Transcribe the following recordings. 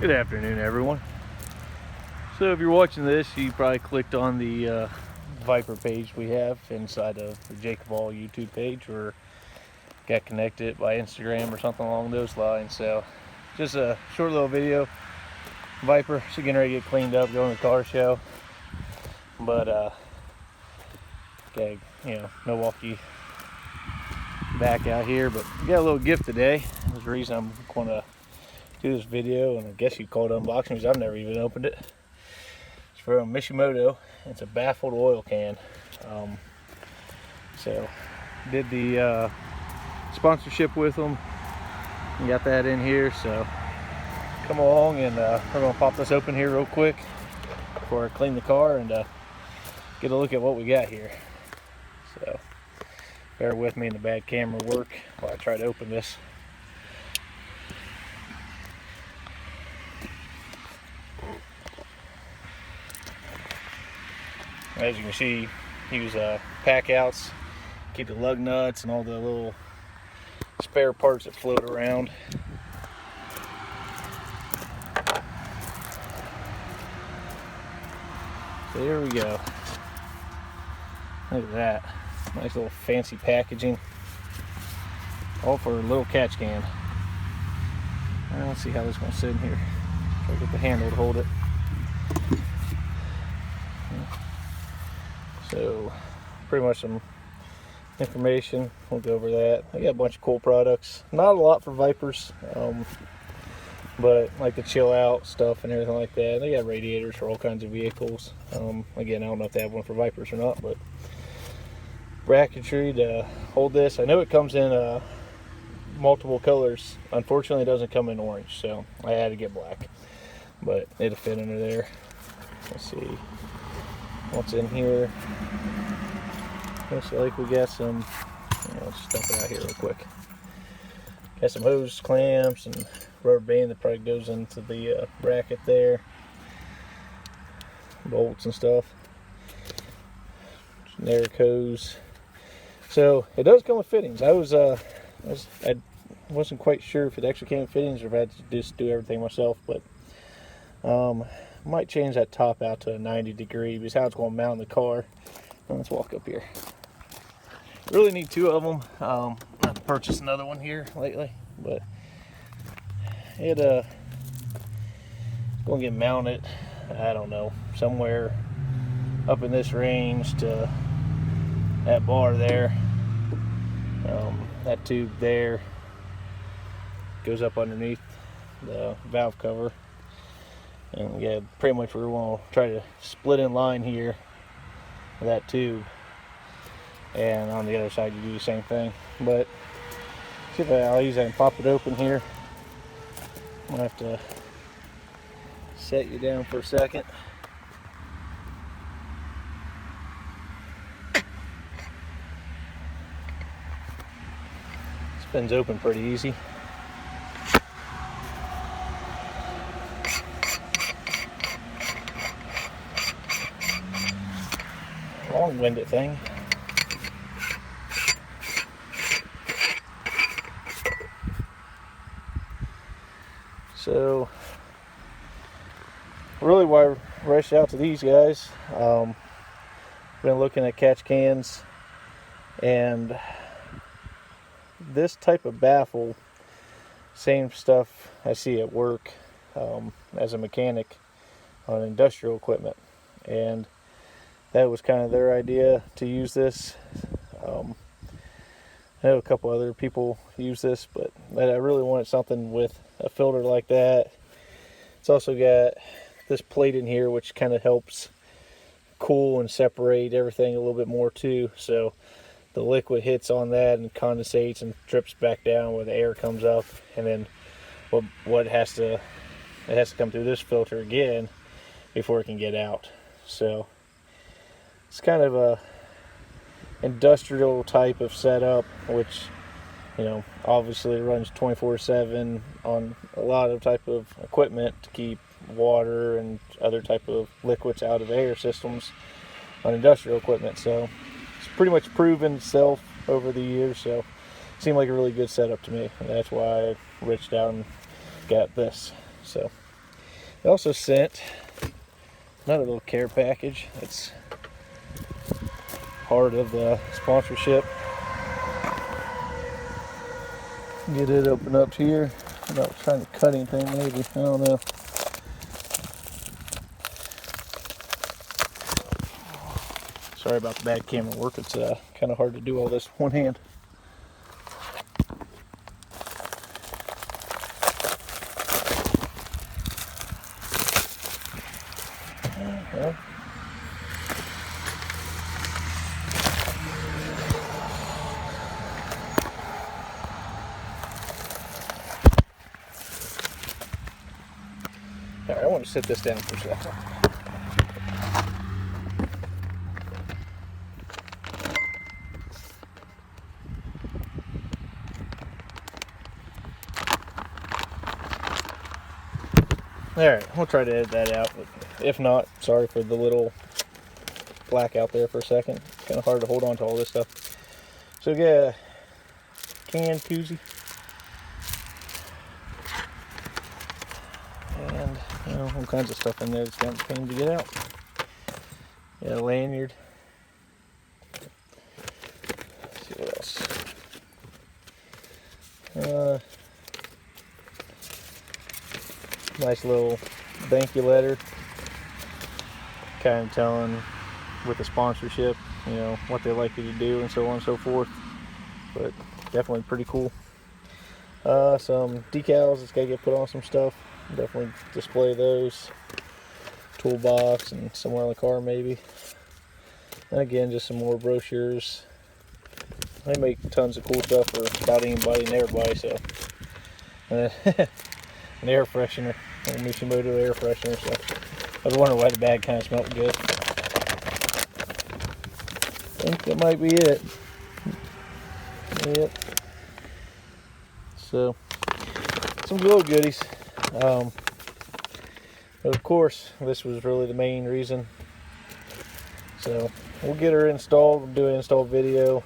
Good afternoon, everyone. So if you're watching this, you probably clicked on the Viper page we have inside of the Jacob All YouTube page, or got connected by Instagram or something along those lines. So just a short little video. Viper is getting ready to get cleaned up, going to the car show. But okay, Milwaukee back out here. But we got a little gift today. That's the reason I'm going to do this video, and I guess you call it unboxing because I've never even opened it. It's from Mishimoto. It's a baffled oil can. So did the sponsorship with them. You got that in here, so come along and we're gonna pop this open here real quick before I clean the car and get a look at what we got here. So bear with me in the bad camera work while I try to open this. As you can see, use pack outs, keep the lug nuts and all the little spare parts that float around. So here we go. Look at that. Nice little fancy packaging. All for a little catch can. Let's see how this one's sitting here. Try to get the handle to hold it. So pretty much some information. We'll go over that. I got a bunch of cool products. Not a lot for Vipers, but like the chill out stuff and everything like that. They got radiators for all kinds of vehicles. Again, I don't know if they have one for Vipers or not, but bracketry to hold this. I know it comes in multiple colors. Unfortunately, it doesn't come in orange, so I had to get black, but it'll fit under there. Let's see what's in here. Looks like we got some, let's dump it out here real quick. Got some hose clamps and rubber band that probably goes into the bracket there. Bolts and stuff. Generic hose. So it does come with fittings. I wasn't quite sure if it actually came with fittings or if I had to just do everything myself, but might change that top out to a 90-degree because how it's going to mount in the car. Let's walk up here. Really need two of them. I have to purchase another one here lately, but it going to get mounted, I don't know, somewhere up in this range to that bar there. That tube there goes up underneath the valve cover. And yeah, pretty much we're going to try to split in line here with that tube, and on the other side you do the same thing. But see if I'll use that and pop it open here. I'm gonna have to set you down for a second. Spins open pretty easy. Long-winded thing. So really why I rushed out to these guys, been looking at catch cans, and this type of baffle, same stuff I see at work as a mechanic on industrial equipment, and that was kind of their idea to use this. I know a couple other people use this, but I really wanted something with a filter like that. It's also got this plate in here which kind of helps cool and separate everything a little bit more too. So the liquid hits on that and condensates and drips back down where the air comes up, and then it has to come through this filter again before it can get out. So it's kind of a industrial type of setup, which obviously runs 24/7 on a lot of type of equipment to keep water and other type of liquids out of air systems on industrial equipment. So it's pretty much proven itself over the years, so it seemed like a really good setup to me, and that's why I reached out and got this. So I also sent another little care package. It's part of the sponsorship. Get it open up here. I'm not trying to cut anything, maybe. I don't know. Sorry about the bad camera work. It's kind of hard to do all this with one hand. Well, all right, I want to sit this down for a second. Alright, we'll try to edit that out, but if not, sorry for the little black out there for a second. It's kind of hard to hold on to all this stuff. So we got a can koozie. And, you know, all kinds of stuff in there that's kind of a pain to get out. Got a lanyard. Let's see what else. Nice little thank you letter, kind of telling with the sponsorship, you know, what they like you to do and so on and so forth. But definitely pretty cool. Some decals that's got to get put on some stuff. Definitely display those. Toolbox and somewhere in the car maybe. And again, just some more brochures. They make tons of cool stuff for about anybody and everybody. So. An air freshener, a Mishimoto air freshener. So I was wondering why the bag kind of smelled good. I think that might be it. Yep. So some little goodies. But of course, this was really the main reason. So we'll get her installed. We'll do an install video.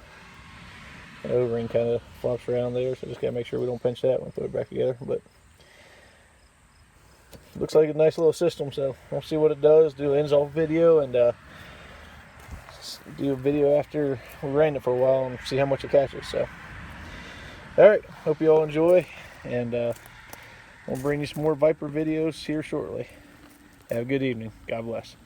The O-ring kind of flops around there, so just gotta make sure we don't pinch that when we put it back together. But looks like a nice little system, so we'll see what it does. Do an install video and do a video after we ran it for a while and see how much it catches. So, all right, hope you all enjoy, and we'll bring you some more Viper videos here shortly. Have a good evening. God bless.